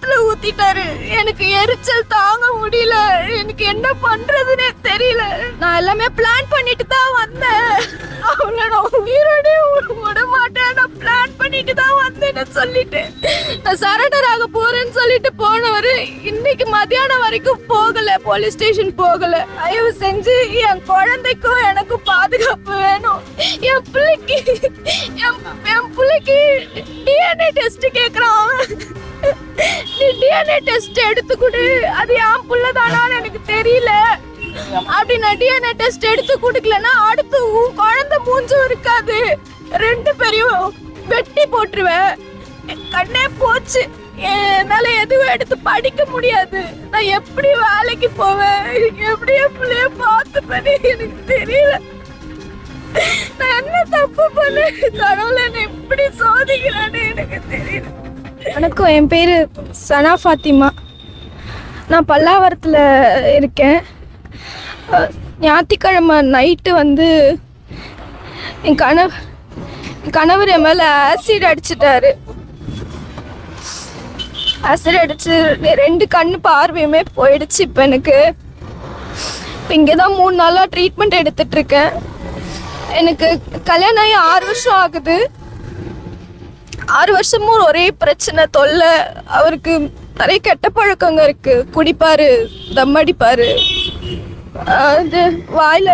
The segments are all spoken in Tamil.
முகத்துல ஊத்திட்டாரு. எனக்கு எரிச்சல் தாங்க முடியல. எனக்கு என்ன பண்றதுன்னே தெரியல. நான் எல்லாமே பிளான் பண்ணிட்டு தான் வந்தேன். அவளை நான் உயிரோட விட மாட்டேன், நான் பிளான் பண்ணிட்டு தான் வந்தேன்னு சொல்லிட்டு நான் சரண்டர் ஆக போறேன்னு சொல்லிட்டு போனவரு இன்னைக்கு மத்தியானம் வரைக்கும் போகல, போலீஸ் ஸ்டேஷன் போகல. தயவு செஞ்சு என் குழந்தைக்கும் எனக்கும் பாதுகாப்பு வேணும். என் பிள்ளைக்கு டிஎன்ஏ டெஸ்ட் கேக்குறான். நீ டிஎன்ஏ டெஸ்ட் எடுத்து கொடு, அது என் புள்ளதானான்னு எனக்கு தெரியல. அப்படி நான் டிஎன்ஏ டெஸ்ட் எடுத்து கொடுக்கலன்னா அடுத்து உன் குழந்தை மூஞ்சும் இருக்காது, 2 பேரையும் வெட்டி போட்டுருவேன். கண்ணே போச்சு. என்னால எதுவும் எடுத்து படிக்க முடியாது. நான் எப்படி வேலைக்கு போவேன், எப்படி என் பிள்ளைய பார்த்துப்பேன்னு எனக்கு தெரியல. நான் என்ன தப்பு பண்ண, கடவுளை என்னை எப்படி சோதிக்கிறான்னு எனக்கு தெரியல. வணக்கம், என் பேர் சனா ஃபாத்திமா. நான் பல்லாவரத்தில் இருக்கேன். ஞாயிற்றுக்கிழமை நைட்டு வந்து என் கணவர் என் மேலே ஆசிட் அடிச்சிட்டாரு. ஆசிட் அடிச்சு 2 கண்ணு பார்வையுமே போயிடுச்சு. இப்போ எனக்கு இங்கே தான் 3 நாளாக ட்ரீட்மெண்ட் எடுத்துட்ருக்கேன். எனக்கு கல்யாணம் ஆகி 6 வருஷம் ஆகுது. 6 வருஷமும் ஒரே பிரச்சனை, தொல்லை. அவருக்கு நிறைய கெட்ட பழக்கங்க இருக்கு. குடிப்பாரு, தம் அடிப்பாரு, அது வாயில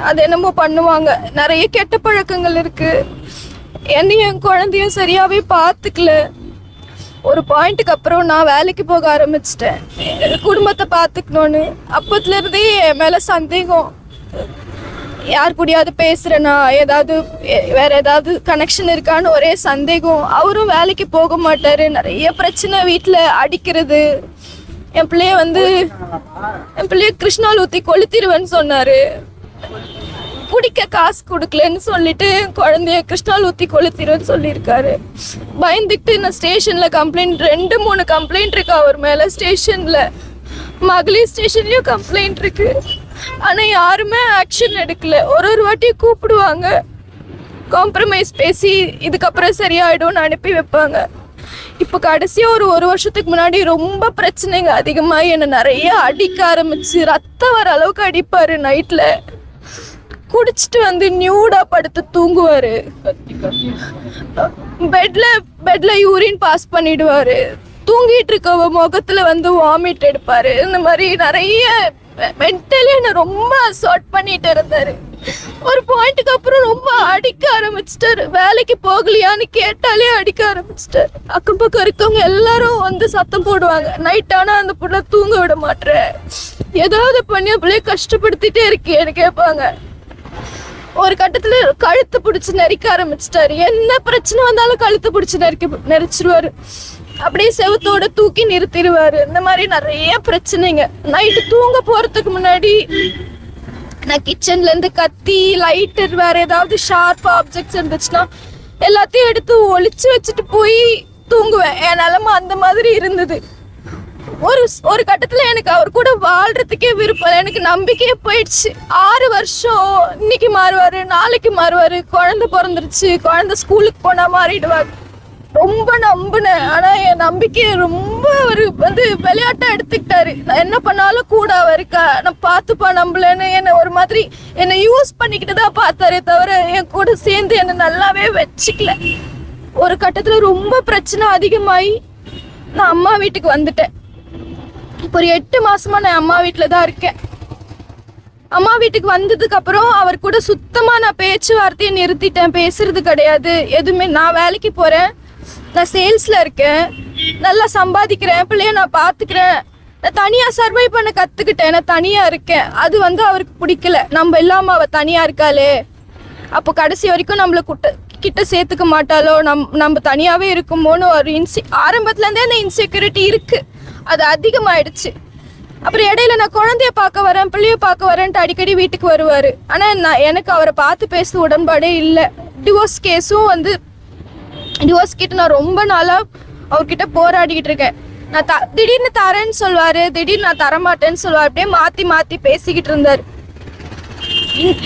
அது என்னமோ பண்ணுவாங்க. நிறைய கெட்ட பழக்கங்கள் இருக்கு. என்னையும் என் குழந்தையும் சரியாவே பார்த்துக்கல. ஒரு பாயிண்ட்டுக்கு அப்புறம் நான் வேலைக்கு போக ஆரம்பிச்சிட்டேன், குடும்பத்தை பார்த்துக்கணும்னு. அப்பத்துல இருந்தே என் மேல சந்தேகம். யார் கூடயாவது பேசுறேன்னா, ஏதாவது வேற ஏதாவது கனெக்ஷன் இருக்கான்னு ஒரே சந்தேகம். அவரும் வேலைக்கு போக மாட்டாரு. நிறைய பிரச்சனை, வீட்டில் அடிக்கிறது. என் பிள்ளைய கிருஷ்ணால் ஊற்றி கொளுத்திடுவேன்னு சொன்னாரு. குடிக்க காசு கொடுக்கலன்னு சொல்லிட்டு குழந்தைய கிருஷ்ணால் ஊற்றி கொளுத்திடுவேன்னு சொல்லியிருக்காரு. பயந்துக்கிட்டு நான் ஸ்டேஷன்ல கம்ப்ளைண்ட் 2-3 கம்ப்ளைண்ட் இருக்கு அவர் மேல. ஸ்டேஷன்ல மகளிர் ஸ்டேஷன்லயும் கம்ப்ளைண்ட் இருக்கு. ஆனா யாருமே ஆக்ஷன் எடுக்கல. ஒரு வாட்டியும் கூப்பிடுவாங்க, காம்ப்ரமைஸ் பேசி இதுக்கப்புறம் சரியாயிடும்னு அனுப்பி வைப்பாங்க. இப்போ கடைசியா ஒரு வருஷத்துக்கு முன்னாடி ரொம்ப பிரச்சனைங்க அதிகமாக என்னை நிறைய அடிக்க ஆரம்பிச்சு, ரத்தம் வர அளவுக்கு அடிப்பாரு. நைட்ல குடிச்சிட்டு வந்து நியூடா படுத்து தூங்குவாரு. பெட்ல யூரின் பாஸ் பண்ணிடுவாரு. தூங்கிட்டு இருக்க முகத்துல வந்து வாமிட் எடுப்பாரு. இந்த மாதிரி நிறைய மென்டலி என்ன ரொம்ப அசால்ட் பண்ணிட்டு இருந்தாரு. ஒரு பாயிண்ட்டுக்கு அப்புறம் ரொம்ப அடிக்க ஆரம்பிச்சிட்டாரு. வேலைக்கு போகலையான்னு கேட்டாலே அடிக்க ஆரம்பிச்சிட்டாரு. அக்கம் பக்கம் இருக்கவங்க எல்லாரும் வந்து சத்தம் போடுவாங்க. நைட் ஆனா அந்த புள்ள தூங்க விட மாட்டேன், ஏதாவது பண்ணி பிள்ளைய கஷ்டப்படுத்திட்டே இருக்கேன்னு கேட்பாங்க. ஒரு கட்டத்துல கழுத்து பிடிச்சி நெரிக்க ஆரம்பிச்சிட்டாரு. என்ன பிரச்சனை வந்தாலும் கழுத்து பிடிச்சி நெரிச்சிருவாரு. அப்படியே செவத்தோட தூக்கி நிறுத்திடுவாரு. இந்த மாதிரி நிறைய பிரச்சனைங்க. நைட்டு தூங்க போறதுக்கு முன்னாடி நான் கிச்சன்ல இருந்து கத்தி, லைட்டர், வேற ஏதாவது ஷார்ப் ஆப்ஜெக்ட்ஸ் இருந்துச்சுன்னா எல்லாத்தையும் எடுத்து ஒளிச்சு வச்சுட்டு போய் தூங்குவேன். என் நிலைமை அந்த மாதிரி இருந்தது. ஒரு கட்டத்துல எனக்கு அவர் கூட வாழ்றதுக்கே விருப்பம், எனக்கு நம்பிக்கையே போயிடுச்சு. 6 வருஷம், இன்னைக்கு மாறுவாரு, நாளைக்கு மாறுவாரு, குழந்தை பிறந்துருச்சு, குழந்தை ஸ்கூலுக்கு போனா மாறிடுவாரு. ரொம்ப நம்பினேன். ஆனா என் நம்பிக்கையை ரொம்ப அவரு வந்து விளையாட்டா எடுத்துக்கிட்டாரு. நான் என்ன பண்ணாலும் கூட அவருக்கா நான் பார்த்துப்பா நம்பலன்னு என்ன ஒரு மாதிரி என்னை யூஸ் பண்ணிக்கிட்டு தான் பார்த்தாரே தவிர என் கூட சேர்ந்து என்னை நல்லாவே வச்சுக்கல. ஒரு கட்டத்துல ரொம்ப பிரச்சனை அதிகமாகி நான் அம்மா வீட்டுக்கு வந்துட்டேன். இப்போ ஒரு 8 மாசமா நான் அம்மா வீட்டுல தான் இருக்கேன். அம்மா வீட்டுக்கு வந்ததுக்கு அப்புறம் அவர் கூட சுத்தமா நான் பேச்சுவார்த்தையை நிறுத்திட்டேன். பேசுறது கிடையாது எதுவுமே. நான் வேலைக்கு போறேன், நான் சேல்ஸ்ல இருக்கேன், நல்லா சம்பாதிக்கிறேன், பிள்ளைய நான் பாத்துக்கிறேன். நான் தனியா சர்வை பண்ண கத்துக்கிட்டேன். நான் தனியா இருக்கேன். அது வந்து அவருக்கு பிடிக்கல. நம்ம இல்லாம அவ தனியா இருக்காளே, அப்போ கடைசி வரைக்கும் நம்மள கிட்ட சேர்த்துக்க மாட்டாளோ, நம்ம தனியாவே இருக்குமோன்னு ஒரு ஆரம்பத்துல இருந்தே அந்த இன்செக்யூரிட்டி இருக்கு. அது அதிகமாயிடுச்சு. அப்புறம் இடையில நான் குழந்தைய பார்க்க வரேன், பிள்ளைய பார்க்க வரேன்ட்டு அடிக்கடி வீட்டுக்கு வருவாரு. ஆனா எனக்கு அவரை பார்த்து பேச உடன்பாடே இல்லை. டிவோர்ஸ் கேஸும் வந்து டிவோர்ஸ் கிட்ட நான் ரொம்ப நாளா அவர்கிட்ட போராடிக்கிட்டு இருக்கேன். நான் திடீர்னு தரேன்னு சொல்லுவாரு, திடீர்னு நான் தரமாட்டேன்னு சொல்லுவாரு. அப்படியே மாத்தி மாத்தி பேசிக்கிட்டு இருந்தாரு.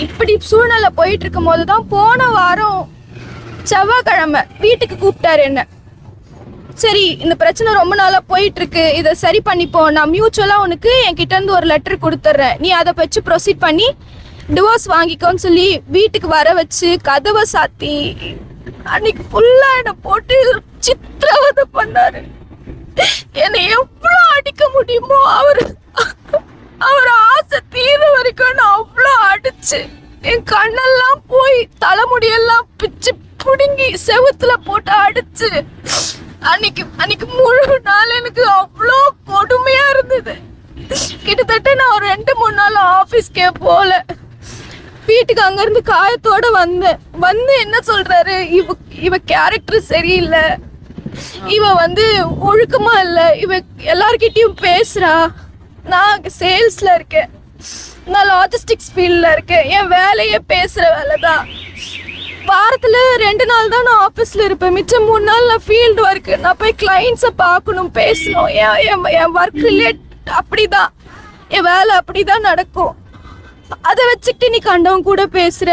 இப்படி சூழ்நிலை போயிட்டு இருக்கும் போதுதான் போன வாரம் செவ்வாய்க்கிழமை வீட்டுக்கு கூப்பிட்டாரு. என்ன சரி இந்த பிரச்சனை ரொம்ப நாளா போயிட்டு இருக்கு, இதை சரி பண்ணிப்போம், நான் மியூச்சுவலா உனக்கு என்கிட்ட இருந்து ஒரு லெட்டர் கொடுத்துட்றேன், நீ அதை வச்சு ப்ரொசீட் பண்ணி டிவோர்ஸ் வாங்கிக்கோன்னு சொல்லி வீட்டுக்கு வர வச்சு கதவை சாத்தி அன்னைக்கு ஃபுல்லா என்னை போட்டு சித்திரவதை பண்ணாரு. என்னை எவ்வளோ அடிக்க முடியுமோ அவர் ஆசை தீர வரைக்கும் நான் அவ்வளோ அடிச்சு என் கண்ணெல்லாம் போய் தலைமுடியெல்லாம் பிச்சு புடுங்கி செவுத்துல போட்டு அடிச்சு அன்னைக்கு முழு நாள் எனக்கு அவ்வளோ கொடுமையா இருந்தது. கிட்டத்தட்ட நான் ஒரு 2-3 நாள் ஆபீஸ்க்கே போல. வீட்டுக்கு அங்கிருந்து காயத்தோட வந்து என்ன சொல்றாரு, இவ கேரக்டர் சரியில்லை, இவ ஒழுக்கமா இல்ல, இவ எல்லார்கிட்டயும் பேசுறா, நான் சேல்ஸ்ல இருக்கேன், நான் லாஜிஸ்டிக்ஸ் ஃபீல்ட்ல இருக்கேன், என் வேலையே பேசுற வேலைதான், வாரத்துல 2 நாள் தான் நான் ஆபீஸ்ல இருப்பேன், மிச்சம் 3 நாள் நான் ஃபீல்டு ஒர்க், நான் போய் கிளைண்ட்ஸை பார்க்கணும், பேசணும், என் ஒர்க் ரிலேட் அப்படிதான், என் வேலை அப்படிதான் நடக்கும். அதை வச்சுக்கிட்டு நீ கண்டவன் கூட பேசுற,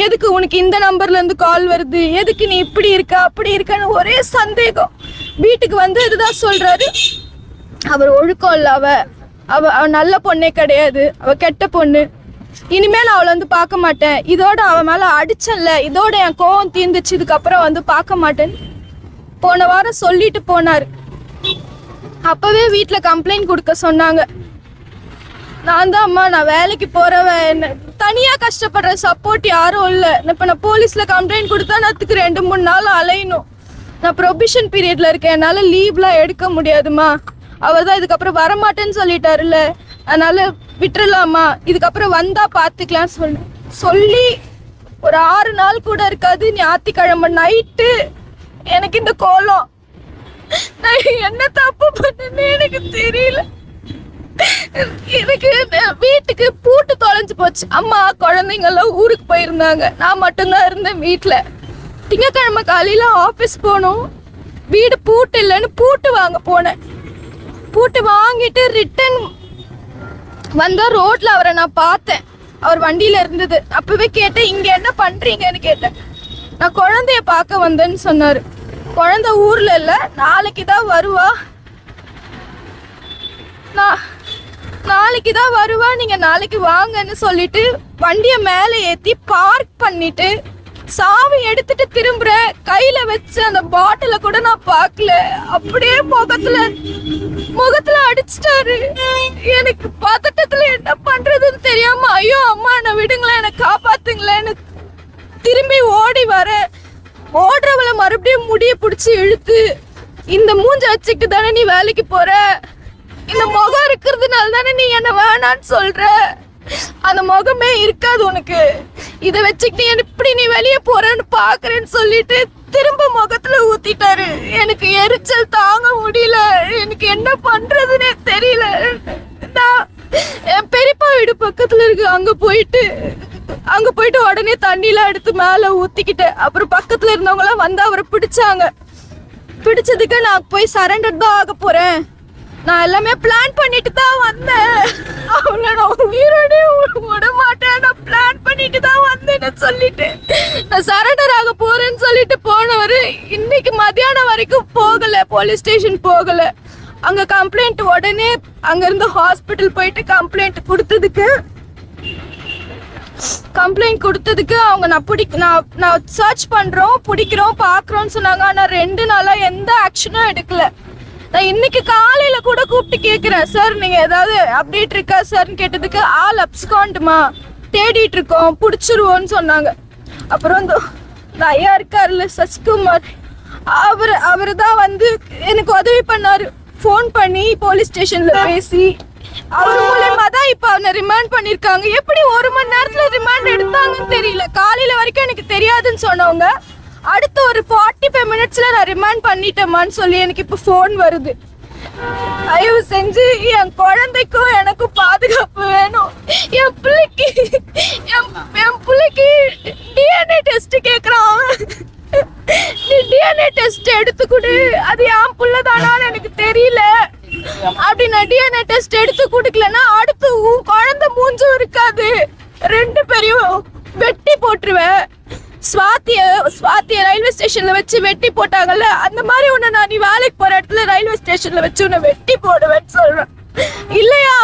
எதுக்கு உனக்கு இந்த நம்பர்ல இருந்து கால் வருது, எதுக்கு நீ இப்படி இருக்க அப்படி இருக்கன்னு ஒரே சந்தேகம். வீட்டுக்கு இதுதான் சொல்றாரு, அவர் ஒழுக்கம் இல்ல, அவ நல்ல பொண்ணே கிடையாது, அவ கெட்ட பொண்ணு, இனிமேல் அவளை பார்க்க மாட்டேன், இதோட அவ மேல அடிச்சல, இதோட என் கோவம் தீர்ந்துச்சு, இதுக்கப்புறம் பார்க்க மாட்டேன் போன வாரம் சொல்லிட்டு போனாரு. அப்பவே வீட்டுல கம்ப்ளைண்ட் கொடுக்க சொன்னாங்க. நான் தான் அம்மா, நான் வேலைக்கு போறவன், என்ன தனியா கஷ்டப்படுற சப்போர்ட் யாரும் இல்லை, இப்ப நான் போலீஸ்ல கம்ப்ளைண்ட் கொடுத்தா அதுக்கு 2-3 நாள் அலையணும், நான் ப்ரொபிஷன் பீரியட்ல இருக்கேன், என்னால லீவ்லாம் எடுக்க முடியாதுமா, அவர் தான் இதுக்கப்புறம் வரமாட்டேன்னு சொல்லிட்டாருல்ல, அதனால விட்டுறலாமா, இதுக்கப்புறம் வந்தா பாத்துக்கலாம் சொல்லி ஒரு 6 நாள் கூட இருக்காது. ஞாயிற்றுக்கிழமை நைட்டு எனக்கு இந்த கோலம், நான் என்ன தப்பு பண்ணேன்னு எனக்கு தெரியல. எனக்கு வீட்டுக்கு பூட்டு தொலைஞ்சு போச்சு, அம்மா குழந்தைங்க எல்லாம் ஊருக்கு போயிருந்தாங்க, நான் மட்டும்தான் இருந்தேன் வீட்டுல. திங்கக்கிழமை காலையில ஆபீஸ் போனோம், வீடு பூட்டு இல்லைன்னு பூட்டு வாங்க போனேன். பூட்டு வாங்கிட்டு ரிட்டர்ன் வந்தா ரோட்ல அவரை நான் பார்த்தேன், அவர் வண்டியில இருந்தது. அப்பவே கேட்டேன், இங்க என்ன பண்றீங்கன்னு கேட்டேன். நான் குழந்தைய பார்க்க வந்தேன்னு சொன்னாரு. குழந்தை ஊர்ல இல்ல, நாளைக்கு தான் வருவா, நாளைக்கு தான் வருவா, நீங்க நாளைக்கு வாங்கன்னு சொல்லிட்டு வண்டிய மேல ஏத்தி பார்க் பண்ணிட்டு சாவி எடுத்துட்டு திரும்புற, கையில வச்சு அந்த பாட்டில கூட நான் பார்க்கல, அப்படியே முகத்துல அடிச்சிட்டாரு. எனக்கு பதட்டத்துல என்ன பண்றதுன்னு தெரியாம, ஐயோ அம்மா என்ன விடுங்களேன், என்ன காப்பாத்துங்களேன்னு திரும்பி ஓடி வர, ஓடுறவள மறுபடியும் முடிய பிடிச்சி இழுத்து, இந்த மூஞ்ச வச்சுக்கிட்டு தானே நீ வேலைக்கு போற, இந்த முகம் இருக்கிறதுனால தானே நீ என்ன வேணான்னு சொல்ற, அந்த முகமே இருக்காது உனக்கு, இதை வச்சுக்கிட்டு எப்படி நீ வெளியே போறன்னு பாக்குறேன்னு சொல்லிட்டு திரும்ப முகத்துல ஊத்திட்டாரு. எனக்கு எரிச்சல் தாங்க முடியல, எனக்கு என்ன பண்றதுன்னே தெரியல. நான் என் பெரியப்பா வீடு பக்கத்துல இருக்கு, அங்க போயிட்டு உடனே தண்ணிலாம் எடுத்து மேல ஊத்திக்கிட்டேன். அப்புறம் பக்கத்துல இருந்தவங்க எல்லாம் வந்து அவரை பிடிச்சாங்க. பிடிச்சதுக்கு நான் போய் சரண்டர் தான் ஆக போறேன், நான் எல்லாமே பிளான் பண்ணிட்டு தான் வந்தேன், அவளை நான் உயிரோட விட மாட்டேன், நான் பிளான் பண்ணிட்டு தான் வந்தேன்னு சொல்லிட்டு நான் சரண்டர் ஆக போறேன்னு சொல்லிட்டு போனவரு இன்னைக்கு மத்தியானம் வரைக்கும் போகல, போலீஸ் ஸ்டேஷன் போகல. அங்க கம்ப்ளைண்ட் உடனே அங்க இருந்து ஹாஸ்பிட்டல் போயிட்டு கம்ப்ளைண்ட் கொடுத்ததுக்கு அவங்க நான் சர்ச் பண்றோம், பிடிக்கிறோம், பாக்குறோம்னு சொன்னாங்க. ஆனா 2 நாளா எந்த ஆக்ஷனும் எடுக்கல. நான் இன்னைக்கு காலையில கூட கூப்பிட்டு கேக்குறேன், சார் நீங்க ஏதாவது அப்டேட் இருக்கா சார்ன்னு கேட்டதுக்கு, ஆள் அப்ஸ்காண்டுமா, தேடிட்டு இருக்கோம், பிடிச்சிருவோன்னு சொன்னாங்க. அப்புறம் இந்த ஐயா இருக்காருல்ல சசிகுமார், அவரு தான் எனக்கு உதவி பண்ணாரு, ஃபோன் பண்ணி போலீஸ் ஸ்டேஷன்ல பேசி, அவர் மூலமா தான் இப்ப அவனை ரிமாண்ட் பண்ணிருக்காங்க. எப்படி 1 மணி நேரத்துல ரிமாண்ட் எடுத்தாங்கன்னு தெரியல. காலையில வரைக்கும் எனக்கு தெரியாதுன்னு சொன்னவங்க அடுத்த ஒரு 45 மினிட்ஸ்ல நான் ரிமாண்ட் பண்ணிட்டேமான்னு சொல்லி எனக்கு இப்ப போன் வருது. தயவு செஞ்சு என் குழந்தைக்கும் எனக்கும் பாதுகாப்பு வேணும். என் பிள்ளைக்கு டிஎன்ஏ டெஸ்ட் கேக்குறான், நீ டிஎன்ஏ டெஸ்ட் எடுத்து கொடு, அது என் புள்ளதானான்னு எனக்கு தெரியல. அப்படி நான் டிஎன்ஏ டெஸ்ட் எடுத்து கொடுக்கலன்னா அடுத்து உன் குழந்தை மூஞ்சும் இருக்காது, 2 பேரையும் வெட்டி போட்டுருவேன். ஸ்வாதிய ரயில்வே ஸ்டேஷன்ல வச்சு வெட்டி போட்டாங்கல்ல, அந்த மாதிரி உன்னை நான் நீ வேலைக்கு போற இடத்துல ரயில்வே ஸ்டேஷன்ல வச்சு உன்னை வெட்டி போடுவேன்னு சொல்றேன். இல்லையா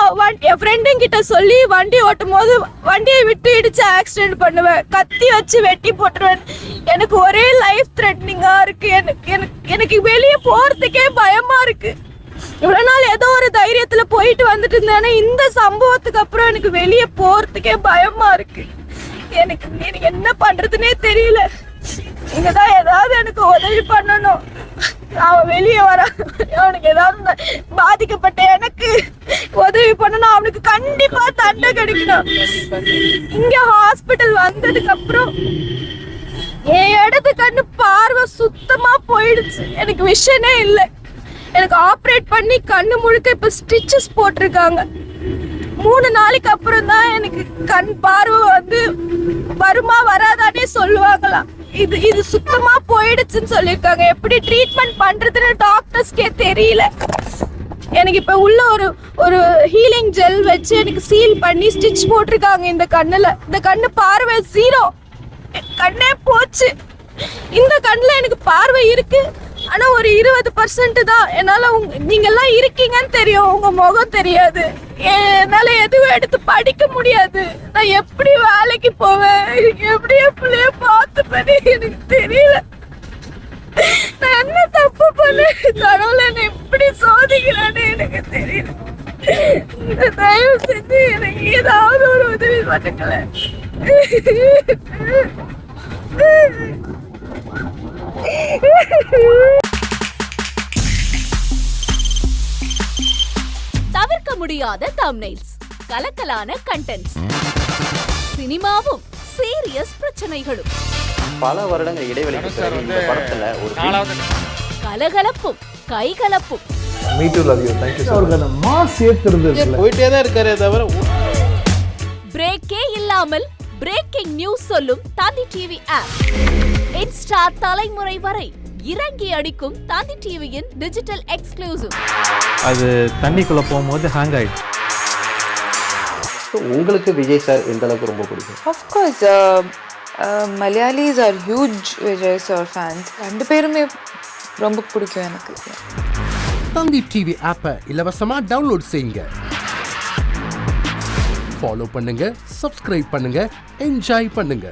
என் ஃப்ரெண்டுங்க கிட்ட சொல்லி வண்டி ஓட்டும் போது வண்டியை விட்டு இடிச்சு ஆக்சிடென்ட் பண்ணுவேன், கத்தி வச்சு வெட்டி போட்டுருவேன். எனக்கு ஒரே லைஃப் த்ரெட்னிங்கா இருக்கு. எனக்கு வெளியே போறதுக்கே பயமா இருக்கு. இவ்வளவு நாள் ஏதோ ஒரு தைரியத்துல போயிட்டு வந்துட்டு இருந்தேன்னா இந்த சம்பவத்துக்கு அப்புறம் எனக்கு வெளியே போறதுக்கே பயமா இருக்கு. எனக்கு என்ன பண்றதுன்னே தெரியல. நீங்கதான் ஏதாவது எனக்கு உதவி பண்ணணும். அவன் வெளியே வர, அவனுக்கு ஏதாவது பாதிக்கப்பட்ட எனக்கு உதவி பண்ணணும். அவனுக்கு கண்டிப்பா தண்டனை கிடைக்கணும். இங்க ஹாஸ்பிட்டல் வந்ததுக்கு அப்புறம் என் இடத்து கண்ணு பார்வை சுத்தமா போயிடுச்சு. எனக்கு விஷனே இல்லை. எனக்கு ஆப்ரேட் பண்ணி கண்ணு முழுக்க இப்ப ஸ்டிச்சஸ் போட்டிருக்காங்க. 3 நாளைக்கு அப்புறம் தான் எனக்கு கண் பார்வை வந்து வருமா வராதானே சொல்லுவாங்களாம். இது சுத்தமா போயிடுச்சுன்னு சொல்லியிருக்காங்க. எப்படி ட்ரீட்மெண்ட் பண்றதுன்னு டாக்டர்ஸ்க்கே தெரியல. எனக்கு இப்ப உள்ள ஒரு ஹீலிங் ஜெல் வச்சு எனக்கு சீல் பண்ணி ஸ்டிச் போட்டிருக்காங்க இந்த கண்ணுல. இந்த கண்ணு பார்வை 0, கண்ணே போச்சு. இந்த கண்ணுல எனக்கு பார்வை இருக்கு, ஆனா ஒரு 20% தான். என்னால நீங்க எல்லாம் இருக்கீங்கன்னு தெரியும், உங்க முகம் தெரியாது. என்னால எதுவும் எடுத்து படிக்க முடியாது. நான் எப்படி வேலைக்கு போவேன், எப்படி என் பிள்ளைய பார்த்துப்பேன்னு எனக்கு தெரியல. நான் என்ன தப்பு பண்ணேன், கடவுளை என்னை எப்படி சோதிக்கிறான்னு எனக்கு தெரியல. தயவு செஞ்சு எனக்கு ஏதாவது ஒரு உதவி பண்ணுங்களேன். தவிர்க்க முடியாத தம்ப்நெயில்ஸ், கலக்கலான கண்டென்ட்ஸ், சினிமாவும் சீரியஸ் பிரச்சனைகளும், பல வருடங்கள் இடைவெளிக்கு பிறகு இந்த படத்துல ஒரு கலகலப்பும் கைகலப்பும், போயிட்டே தான் இருக்காரே தவிர பிரேக்கே இல்லாமல் பிரேக்கிங் நியூஸ் சொல்லும் தந்தி டிவி ஆப். இன்ஸ்டா தலைமுறை வரை இறங்கி அடிக்கும் தந்தி டிவியின் டிஜிட்டல் எக்ஸ்க்ளூசிவ். அது தண்ணிக்குள்ள போகும்போது ஹேங் ஆயிடுச்சு. உங்களுக்கு விஜய் சார் எந்த அளவுக்கு ரொம்ப பிடிக்கும்? Of course, Malayalis are huge Vijay sir fans. ரெண்டு பேருமே ரொம்ப பிடிக்கும் எனக்கு. தந்தி டிவி ஆப்பை இலவசமா டவுன்லோட் செய்யுங்க. ஃபாலோ பண்ணுங்க, சப்ஸ்கிரைப் பண்ணுங்க, என்ஜாய் பண்ணுங்க.